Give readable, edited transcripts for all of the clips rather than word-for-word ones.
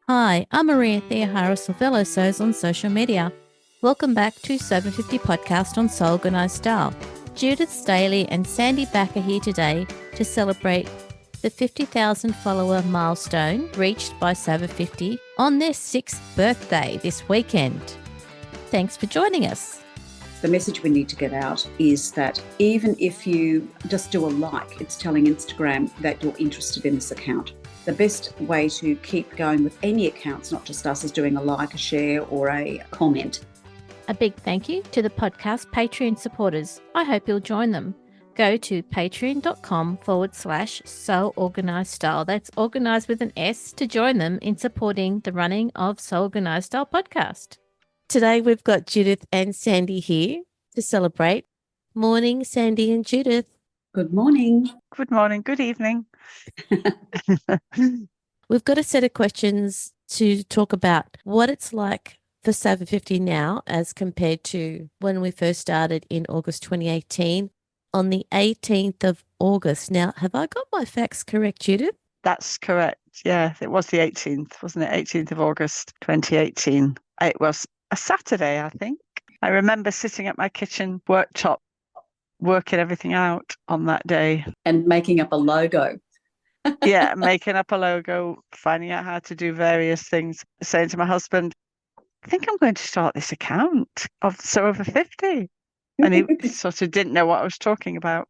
Hi, I'm Maria Thea Harris of Fellow Sews on social media. Welcome back to SewOver50 podcast on Sew Organised Style. Judith Staley and Sandy Back are here today to celebrate the 50,000 follower milestone reached by SewOver50 on their 6th birthday this weekend. Thanks for joining us. The message we need to get out is that even if you just do a like, it's telling Instagram that you're interested in this account. The best way to keep going with any accounts, not just us, is doing a like, a share, or a comment. A big thank you to the podcast Patreon supporters. I hope you'll join them. Go to patreon.com/SewOrganised That's organised with an S to join them in supporting the running of Sew Organised Style podcast. Today we've got Judith and Sandy here to celebrate. Morning, Sandy and Judith. Good morning. Good morning. Good evening. We've got a set of questions to talk about what it's like for SewOver50 now as compared to when we first started in August 2018 on the 18th of August. Now, have I got my facts correct, Judith? That's correct. Yeah, it was the 18th, wasn't it? 18th of August 2018. It was a Saturday, I think. I remember sitting at my kitchen worktop, working everything out on that day. And making up a logo. Yeah, making up a logo, finding out how to do various things, saying to my husband, I think I'm going to start this account of SewOver50. And he sort of didn't know what I was talking about.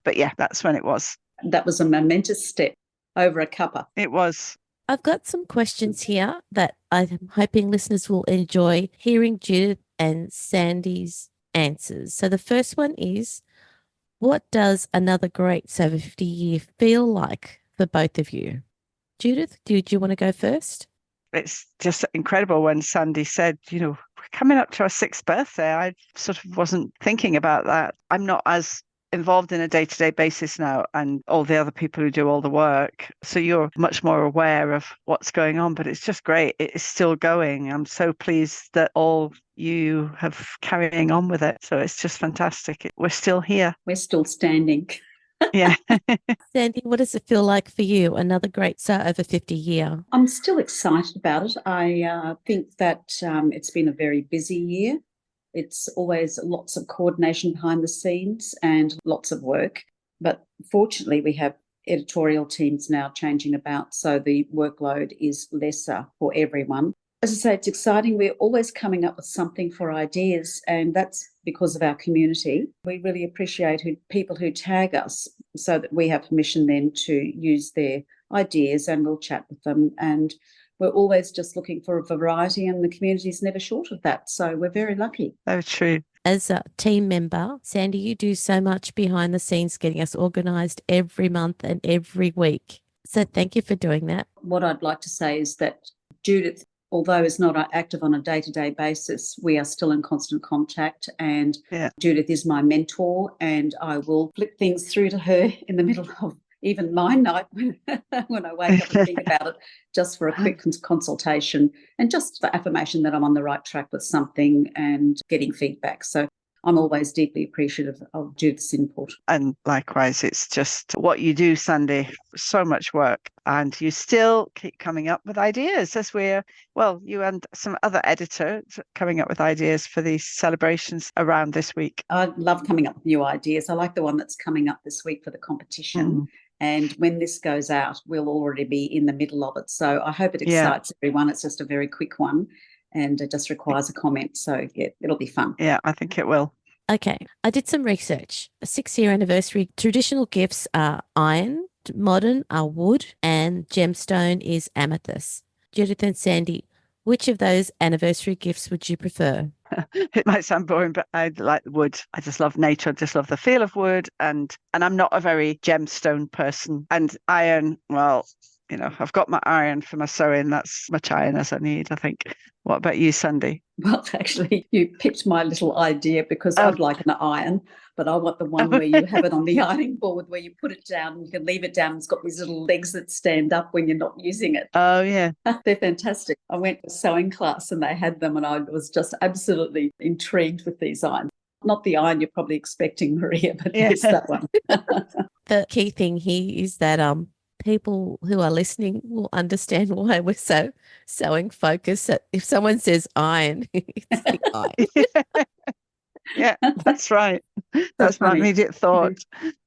But yeah, that's when it was. That was a momentous step over a cuppa. It was. I've got some questions here that I'm hoping listeners will enjoy hearing Judith and Sandy's answers. So the first one is, what does another great SewOver50 year feel like for both of you? Judith, do you want to go first? It's just incredible when Sandy said, we're coming up to our 6th birthday. I sort of wasn't thinking about that. I'm not as involved in a day-to-day basis now, and all the other people who do all the work. So you're much more aware of what's going on, but it's just great. It is still going. I'm so pleased that all you have carrying on with it. So it's just fantastic. We're still here. We're still standing. Yeah. Sandy, what does it feel like for you? Another great SewOver50 year. I'm still excited about it. I think that it's been a very busy year. It's always lots of coordination behind the scenes and lots of work. But fortunately, we have editorial teams now changing about, so the workload is lesser for everyone. As I say, it's exciting. We're always coming up with something for ideas, and that's because of our community. We really appreciate people who tag us so that we have permission then to use their ideas, and we'll chat with them. And we're always just looking for a variety, and the community is never short of that. So we're very lucky. Very true. As a team member, Sandy, you do so much behind the scenes, getting us organised every month and every week. So thank you for doing that. What I'd like to say is that Judith, although is not active on a day-to-day basis, we are still in constant contact, and Judith is my mentor, and I will flick things through to her in the middle of even my night when I wake up and think about it, just for a quick consultation and just for affirmation that I'm on the right track with something and getting feedback. So I'm always deeply appreciative of Judith's input. And likewise, it's just what you do, Sandy, so much work. And you still keep coming up with ideas as you and some other editors coming up with ideas for these celebrations around this week. I love coming up with new ideas. I like the one that's coming up this week for the competition. And when this goes out, we'll already be in the middle of it. So I hope it excites everyone. It's just a very quick one, and it just requires a comment. So, yeah, it'll be fun. Yeah, I think it will. Okay, I did some research. A 6-year anniversary, traditional gifts are iron, modern are wood, and gemstone is amethyst. Judith and Sandy, which of those anniversary gifts would you prefer? It might sound boring, but I like wood. I just love nature. I just love the feel of wood. And I'm not a very gemstone person. And iron, well, I've got my iron for my sewing. That's as much iron as I need, I think. What about you, Sandy? Well, actually, you picked my little idea because I'd like an iron, but I want the one where you have it on the ironing board, where you put it down, you can leave it down. It's got these little legs that stand up when you're not using it. Oh, yeah. They're fantastic. I went to a sewing class and they had them, and I was just absolutely intrigued with these irons. Not the iron you're probably expecting, Maria, but yes, that one. The key thing here is that people who are listening will understand why we're so sewing focused. So if someone says iron, it's the iron. Yeah, that's right. So That's my funny. immediate thought.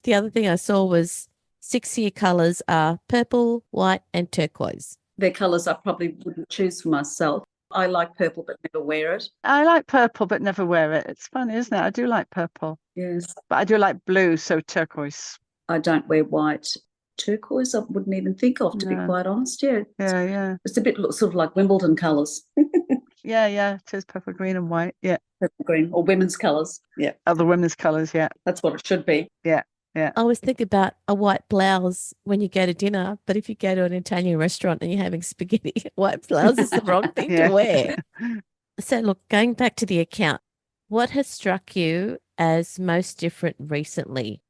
The other thing I saw was 6-year colours are purple, white, and turquoise. They're colours I probably wouldn't choose for myself. I like purple but never wear it. I like purple but never wear it. It's funny, isn't it? I do like purple, Yes. but I do like blue, so turquoise. I don't wear white. Turquoise I wouldn't even think of, to be No. quite honest. Yeah. Yeah. It's a bit sort of like Wimbledon colours. Yeah. It is purple, green, and white. Yeah. Purple, green, or women's colours. Yeah. Other women's colours. Yeah. That's what it should be. Yeah. I always think about a white blouse when you go to dinner, but if you go to an Italian restaurant and you're having spaghetti, white blouse is the wrong thing to wear. So look, going back to the account, what has struck you as most different recently?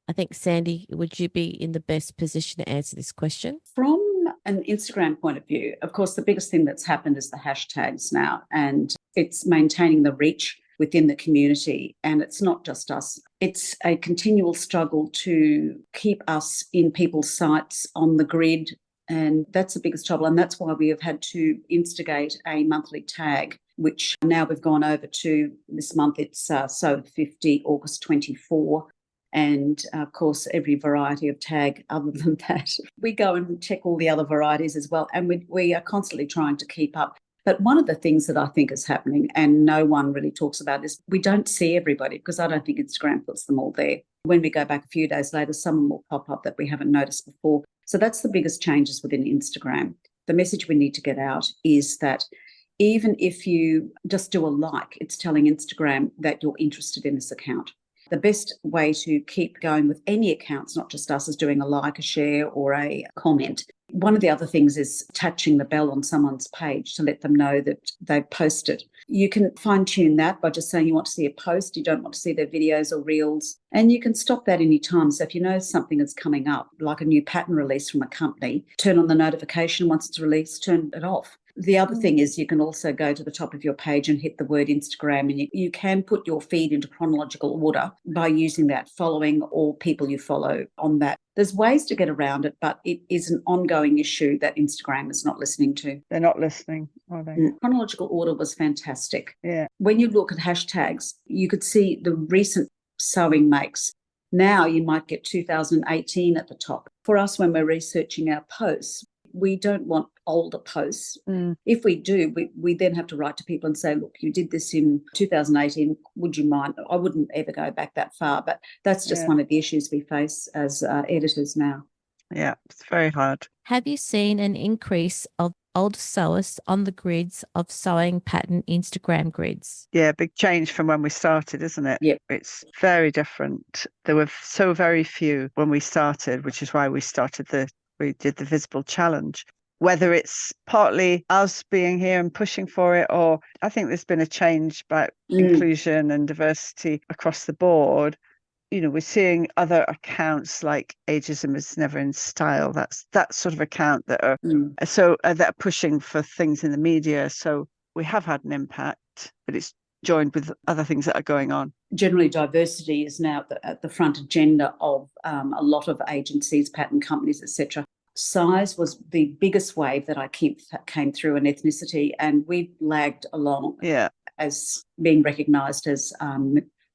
I think, Sandy, would you be in the best position to answer this question? From an Instagram point of view, of course, the biggest thing that's happened is the hashtags now, and it's maintaining the reach within the community. And it's not just us. It's a continual struggle to keep us in people's sights on the grid. And that's the biggest trouble. And that's why we have had to instigate a monthly tag, which now we've gone over to this month. It's SewOver50, August 24. And of course, every variety of tag other than that. We go and check all the other varieties as well. And we are constantly trying to keep up. But one of the things that I think is happening, and no one really talks about this, we don't see everybody because I don't think Instagram puts them all there. When we go back a few days later, someone will pop up that we haven't noticed before. So that's the biggest changes within Instagram. The message we need to get out is that even if you just do a like, it's telling Instagram that you're interested in this account. The best way to keep going with any accounts, not just us, is doing a like, a share, or a comment. One of the other things is touching the bell on someone's page to let them know that they've posted. You can fine-tune that by just saying you want to see a post, you don't want to see their videos or reels, and you can stop that any time. So if you know something is coming up, like a new pattern release from a company, turn on the notification. Once it's released, turn it off. The other thing is you can also go to the top of your page and hit the word Instagram, and you can put your feed into chronological order by using that, following all people you follow on that. There's ways to get around it, but it is an ongoing issue that Instagram is not listening to. They're not listening, are they? Chronological order was fantastic. Yeah. When you look at hashtags, you could see the recent sewing makes. Now you might get 2018 at the top. For us, when we're researching our posts, we don't want older posts. If we do, we then have to write to people and say, look, you did this in 2018. Would you mind? I wouldn't ever go back that far, but that's just one of the issues we face as editors now. Yeah, it's very hard. Have you seen an increase of older sewists on the grids of sewing pattern Instagram grids? Yeah, big change from when we started, isn't it? Yep. It's very different. There were so very few when we started, which is why we did the visible challenge. Whether it's partly us being here and pushing for it, or I think there's been a change about inclusion and diversity across the board. You know, we're seeing other accounts like Ageism is Never in Style. That's that sort of account that are that are pushing for things in the media. So we have had an impact, but it's joined with other things that are going on. Generally, diversity is now at the front agenda of a lot of agencies, pattern companies, etc. Size was the biggest wave that came through, and ethnicity, and we lagged along as being recognised as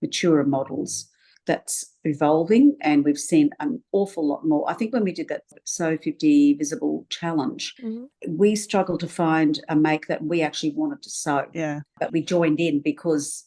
mature models. That's evolving, and we've seen an awful lot more. I think when we did that SewOver50 Visible Challenge, we struggled to find a make that we actually wanted to sew. Yeah. But we joined in because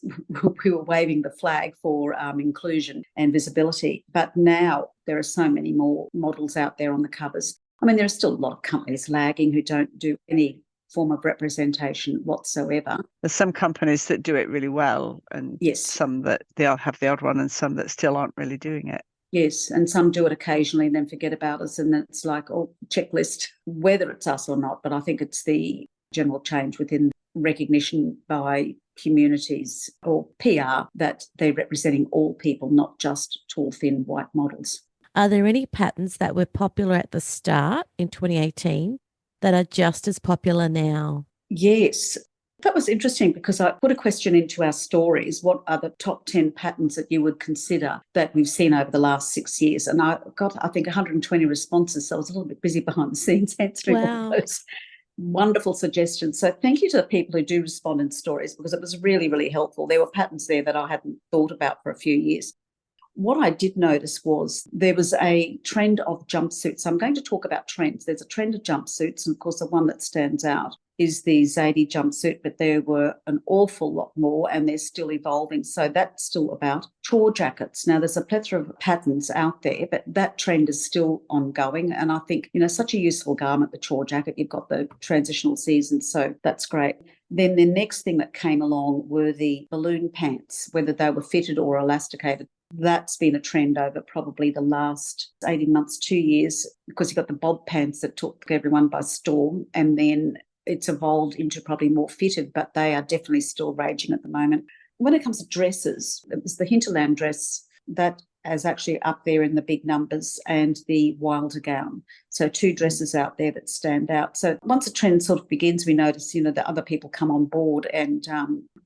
we were waving the flag for inclusion and visibility. But now there are so many more models out there on the covers. I mean, there are still a lot of companies lagging who don't do any form of representation whatsoever. There's some companies that do it really well, and some that they'll have the odd one, and some that still aren't really doing it. Yes, and some do it occasionally and then forget about us, and it's like, checklist, whether it's us or not. But I think it's the general change within recognition by communities or PR that they're representing all people, not just tall, thin, white models. Are there any patterns that were popular at the start in 2018 that are just as popular now? Yes. That was interesting because I put a question into our stories. What are the top 10 patterns that you would consider that we've seen over the last 6 years? And I got, I think, 120 responses. So I was a little bit busy behind the scenes answering all those wonderful suggestions. So thank you to the people who do respond in stories, because it was really, really helpful. There were patterns there that I hadn't thought about for a few years. What I did notice was there was a trend of jumpsuits. So I'm going to talk about trends. There's a trend of jumpsuits, and of course the one that stands out is the Zadie jumpsuit, but there were an awful lot more and they're still evolving. So that's still about. Chore jackets. Now, there's a plethora of patterns out there, but that trend is still ongoing. And I think, such a useful garment, the chore jacket. You've got the transitional seasons, so that's great. Then the next thing that came along were the balloon pants, whether they were fitted or elasticated. That's been a trend over probably the last 18 months, 2 years, because you've got the bob pants that took everyone by storm, and then it's evolved into probably more fitted, but they are definitely still raging at the moment. When it comes to dresses, it was the hinterland dress that is actually up there in the big numbers, and the wilder gown. So 2 dresses out there that stand out. So once a trend sort of begins, we notice, that other people come on board, and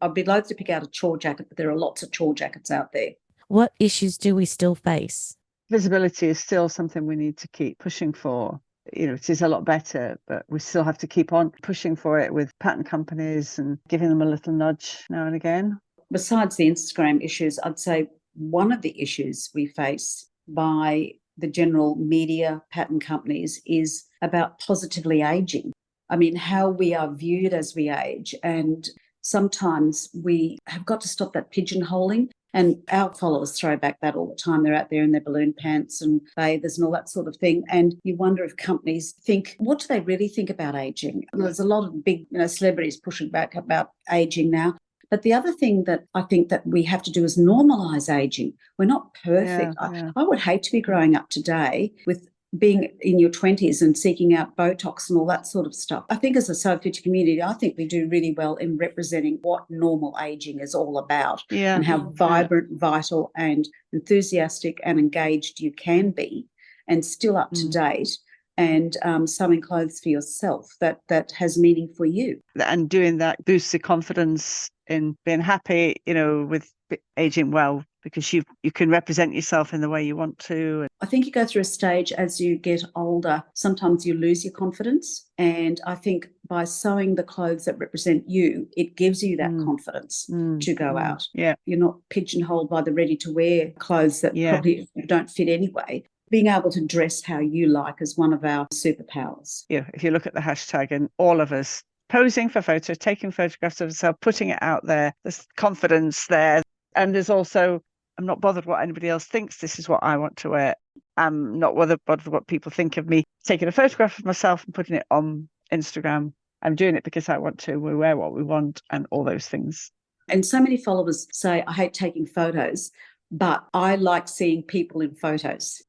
I'd be loath to pick out a chore jacket, but there are lots of chore jackets out there. What issues do we still face? Visibility is still something we need to keep pushing for. It is a lot better, but we still have to keep on pushing for it with pattern companies and giving them a little nudge now and again. Besides the Instagram issues, I'd say one of the issues we face by the general media pattern companies is about positively aging. I mean, how we are viewed as we age. And sometimes we have got to stop that pigeonholing. And our followers throw back that all the time. They're out there in their balloon pants and bathers and all that sort of thing. And you wonder if companies think, what do they really think about aging? There's a lot of big celebrities pushing back about aging now. But the other thing that I think that we have to do is normalise aging. We're not perfect. Yeah. I would hate to be growing up today with being in your 20s and seeking out Botox and all that sort of stuff. I think as a SewOver50 community, I think we do really well in representing what normal aging is all about, and how vibrant, vital and enthusiastic and engaged you can be, and still up to date, and sewing clothes for yourself that has meaning for you. And doing that boosts your confidence in being happy, with aging well, because you can represent yourself in the way you want to. I think you go through a stage as you get older. Sometimes you lose your confidence. And I think by sewing the clothes that represent you, it gives you that confidence to go out. Yeah. You're not pigeonholed by the ready-to-wear clothes that probably don't fit anyway. Being able to dress how you like is one of our superpowers. Yeah, if you look at the hashtag, and all of us posing for photos, taking photographs of ourselves, putting it out there, there's confidence there. And there's also, I'm not bothered what anybody else thinks. This is what I want to wear. I'm not bothered what people think of me. Taking a photograph of myself and putting it on Instagram. I'm doing it because I want to. We wear what we want and all those things. And so many followers say, I hate taking photos, but I like seeing people in photos.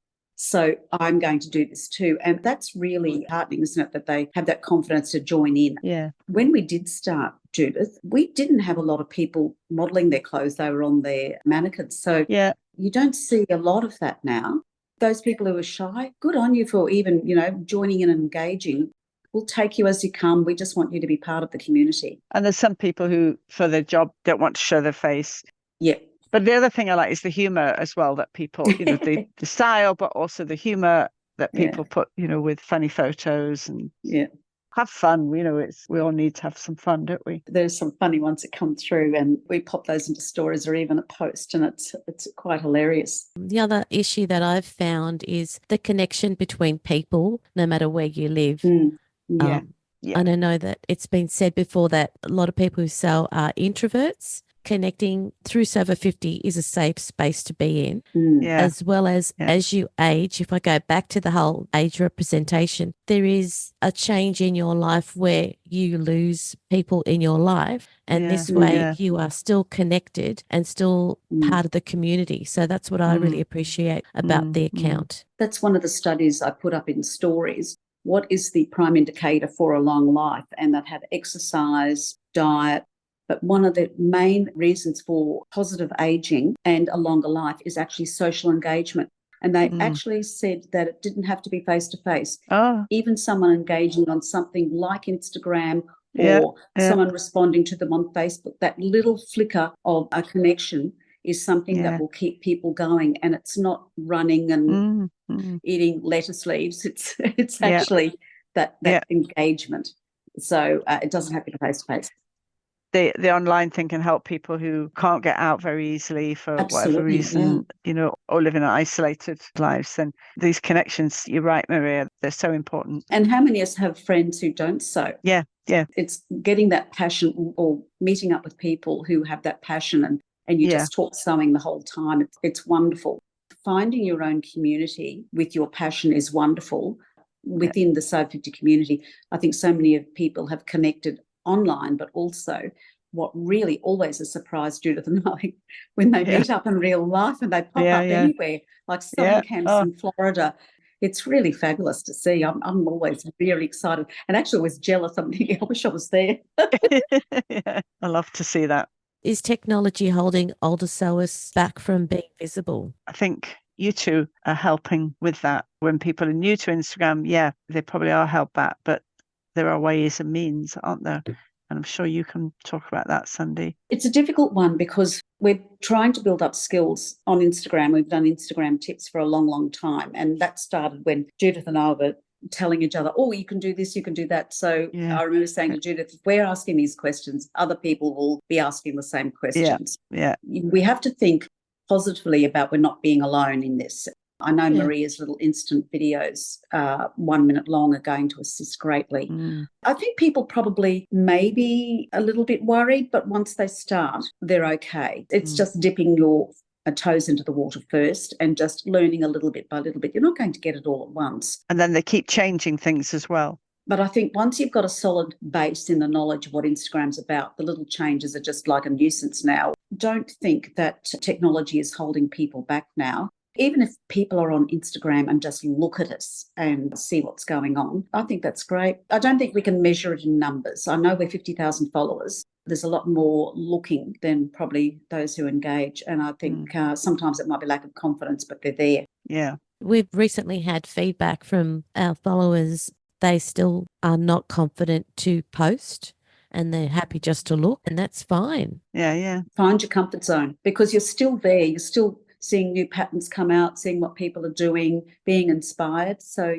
So I'm going to do this too. And that's really heartening, isn't it, that they have that confidence to join in. Yeah. When we did start, Judith, we didn't have a lot of people modelling their clothes. They were on their mannequins. So you don't see a lot of that now. Those people who are shy, good on you for even, joining in and engaging. We'll take you as you come. We just want you to be part of the community. And there's some people who, for their job, don't want to show their face. Yeah. But the other thing I like is the humour as well, that people, the style, but also the humour that people put, with funny photos and have fun. We all need to have some fun, don't we? There's some funny ones that come through, and we pop those into stories or even a post, and it's quite hilarious. The other issue that I've found is the connection between people, no matter where you live. Yeah. And I know that it's been said before that a lot of people who sew are introverts. Connecting through SewOver50 is a safe space to be in, as well as you age. If I go back to the whole age representation, there is a change in your life where you lose people in your life, and this way you are still connected and still part of the community. So that's what I really appreciate about the account. That's one of the studies I put up in stories. What is the prime indicator for a long life? And that had exercise, diet. But one of the main reasons for positive aging and a longer life is actually social engagement. And they actually said that it didn't have to be face-to-face. Even someone engaging on something like Instagram or someone responding to them on Facebook. That little flicker of a connection is something that will keep people going, and it's not running and eating lettuce leaves. It's actually that engagement. So it doesn't have to be face-to-face. The online thing can help people who can't get out very easily for whatever reason, or living isolated lives. And these connections, you're right, Maria, they're so important. And how many of us have friends who don't sew? Yeah. It's getting that passion or meeting up with people who have that passion and you just talk sewing the whole time. It's wonderful. Finding your own community with your passion is wonderful. Within the SewOver50 community, I think so many of people have connected online, but also what really always a surprise, Judith and I, when they meet up in real life and they pop up anywhere, like sewing camps in Florida. It's really fabulous to see. I'm always really excited and actually was jealous. I wish I was there. I love to see that. Is technology holding older sewers back from being visible? I think you two are helping with that. When people are new to Instagram, they probably are held back, but there are ways and means, aren't there? And I'm sure you can talk about that, Sandy. It's a difficult one because we're trying to build up skills on Instagram. We've done Instagram tips for a long, long time. And that started when Judith and I were telling each other, you can do this, you can do that. So I remember saying to Judith, if we're asking these questions, other people will be asking the same questions. Yeah. We have to think positively about we're not being alone in this. I know Maria's little instant videos, 1 minute long, are going to assist greatly. I think people probably may be a little bit worried, but once they start, they're okay. It's just dipping your toes into the water first and just learning a little bit by little bit. You're not going to get it all at once. And then they keep changing things as well. But I think once you've got a solid base in the knowledge of what Instagram's about, the little changes are just like a nuisance now. Don't think that technology is holding people back now. Even if people are on Instagram and just look at us and see what's going on, I think that's great. I don't think we can measure it in numbers. I know we're 50,000 followers. There's a lot more looking than probably those who engage. And I think sometimes it might be lack of confidence, but they're there. Yeah. We've recently had feedback from our followers. They still are not confident to post and they're happy just to look, and that's fine. Yeah. Find your comfort zone because you're still there. You're still seeing new patterns come out, seeing what people are doing, being inspired. So,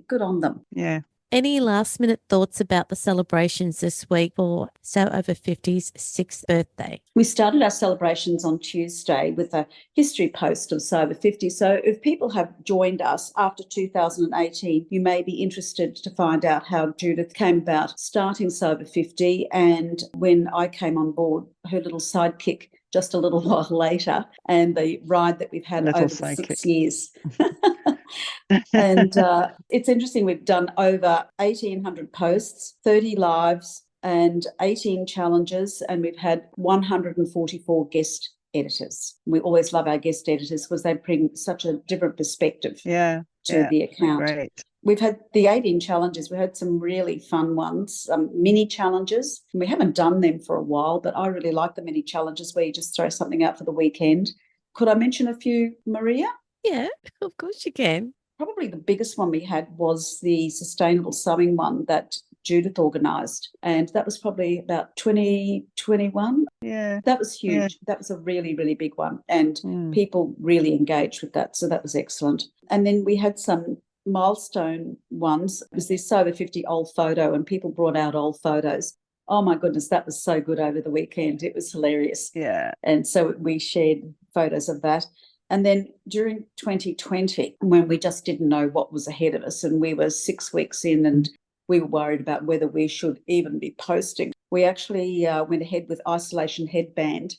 good on them. Yeah. Any last minute thoughts about the celebrations this week for SewOver50's 6th birthday? We started our celebrations on Tuesday with a history post of SewOver50. So if people have joined us after 2018, you may be interested to find out how Judith came about starting SewOver50 and when I came on board, her little sidekick just a little while later, and the ride that we've had over the 6 years. And it's interesting, we've done over 1,800 posts, 30 lives and 18 challenges, and we've had 144 guest editors. We always love our guest editors because they bring such a different perspective to the account. Great. We've had the 18 challenges. We had some really fun ones, mini challenges. And we haven't done them for a while, but I really like the mini challenges where you just throw something out for the weekend. Could I mention a few, Maria? Yeah, of course you can. Probably the biggest one we had was the sustainable sewing one that Judith organised. And that was probably about 2021. Yeah. That was huge. Yeah. That was a really, really big one. And people really engaged with that. So that was excellent. And then we had some milestone ones. It was this SewOver50 old photo and people brought out old photos. Oh my goodness, that was so good over the weekend. It was hilarious. Yeah. And so we shared photos of that. And then during 2020, when we just didn't know what was ahead of us and we were 6 weeks in and we were worried about whether we should even be posting, we actually went ahead with Isolation Headband.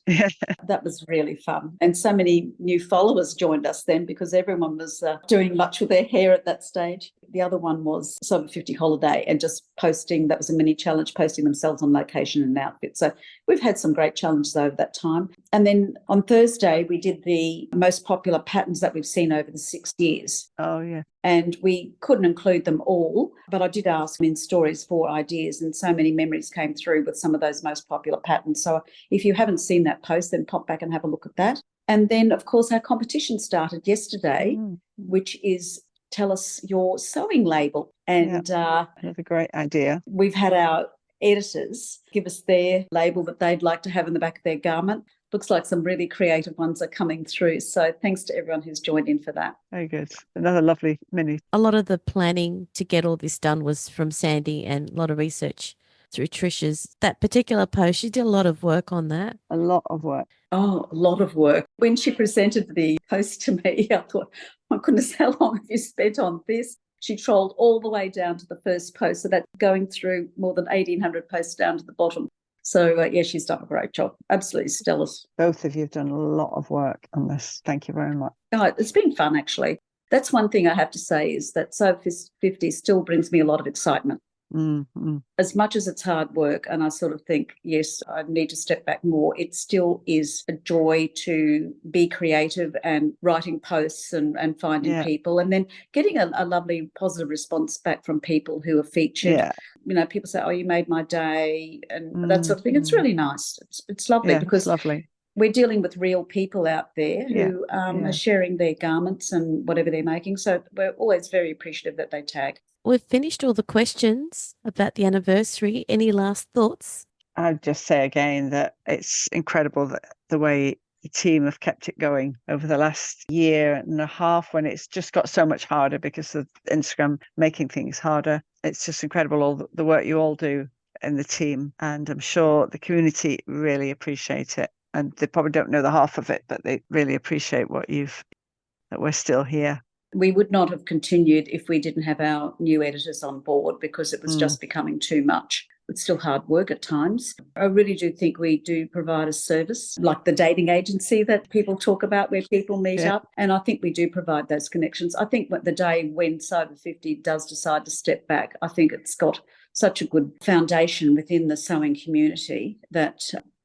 That was really fun. And so many new followers joined us then because everyone was doing much with their hair at that stage. The other one was SewOver50 Holiday and just posting, that was a mini challenge, posting themselves on location in an outfit. So we've had some great challenges over that time. And then on Thursday, we did the most popular patterns that we've seen over the 6 years. Oh, yeah. And we couldn't include them all, but I did ask in stories for ideas and so many memories came through with some of those most popular patterns. So if you haven't seen that post, then pop back and have a look at that. And then, of course, our competition started yesterday, which is Tell Us Your Sewing Label. And that's a great idea. We've had our editors give us their label that they'd like to have in the back of their garment. Looks like some really creative ones are coming through. So thanks to everyone who's joined in for that. Very good. Another lovely mini. A lot of the planning to get all this done was from Sandy, and a lot of research through Trish's. That particular post, she did a lot of work on that. A lot of work. Oh, a lot of work. When she presented the post to me, I thought, my goodness, how long have you spent on this? She trolled all the way down to the first post. So that's going through more than 1,800 posts down to the bottom. So, yeah, she's done a great job. Absolutely stellar. Both of you have done a lot of work on this. Thank you very much. Oh, it's been fun, actually. That's one thing I have to say is that SewOver50 still brings me a lot of excitement. Mm-hmm. As much as it's hard work, and I sort of think, yes, I need to step back more, it still is a joy to be creative and writing posts and finding people, and then getting a lovely positive response back from people who are featured. Yeah. You know, people say, oh, you made my day, and that sort of thing. It's really nice. It's lovely because it's lovely. We're dealing with real people out there who are sharing their garments and whatever they're making. So we're always very appreciative that they tag. We've finished all the questions about the anniversary. Any last thoughts? I'd just say again that it's incredible that the way the team have kept it going over the last year and a half, when it's just got so much harder because of Instagram making things harder. It's just incredible, all the work you all do in the team. And I'm sure the community really appreciate it. And they probably don't know the half of it, but they really appreciate that we're still here. We would not have continued if we didn't have our new editors on board, because it was just becoming too much. It's still hard work at times. I really do think we do provide a service like the dating agency that people talk about, where people meet up. And I think we do provide those connections. I think the day when SewOver50 does decide to step back, I think it's got such a good foundation within the sewing community that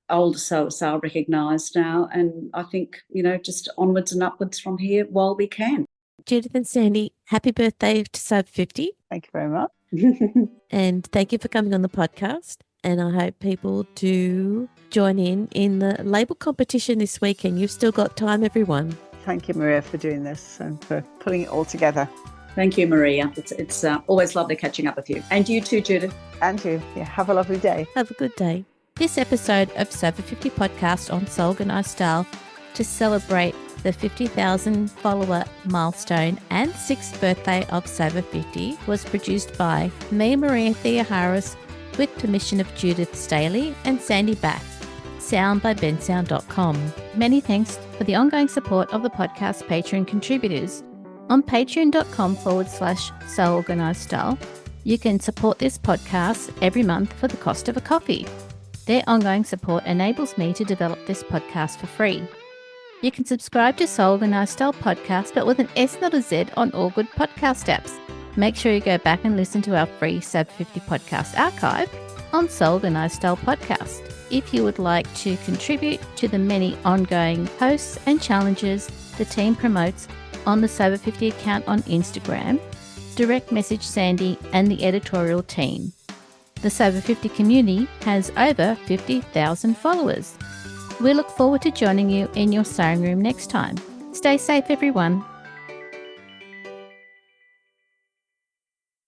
older sewers are recognised now. And I think, just onwards and upwards from here while we can. Judith and Sandy, happy birthday to SewOver50. Thank you very much. And thank you for coming on the podcast. And I hope people do join in the label competition this weekend. You've still got time, everyone. Thank you, Maria, for doing this and for putting it all together. Thank you, Maria. It's always lovely catching up with you. And you too, Judith. And you. Yeah, have a lovely day. Have a good day. This episode of SewOver50 podcast on Sew Organised Style, to celebrate the 50,000 follower milestone and 6th birthday of SewOver50, was produced by me, Maria Theoharis, with permission of Judith Staley and Sandy Back. Sound by bensound.com. Many thanks for the ongoing support of the podcast Patreon contributors. On patreon.com/Sew Organised Style, you can support this podcast every month for the cost of a coffee. Their ongoing support enables me to develop this podcast for free. You can subscribe to Sew Organised Style podcast, but with an S, not a Z, on all good podcast apps. Make sure you go back and listen to our free SewOver50 podcast archive on Sew Organised Style podcast. If you would like to contribute to the many ongoing posts and challenges the team promotes on the SewOver50 account on Instagram, direct message Sandy and the editorial team. The SewOver50 community has over 50,000 followers. We look forward to joining you in your sewing room next time. Stay safe, everyone.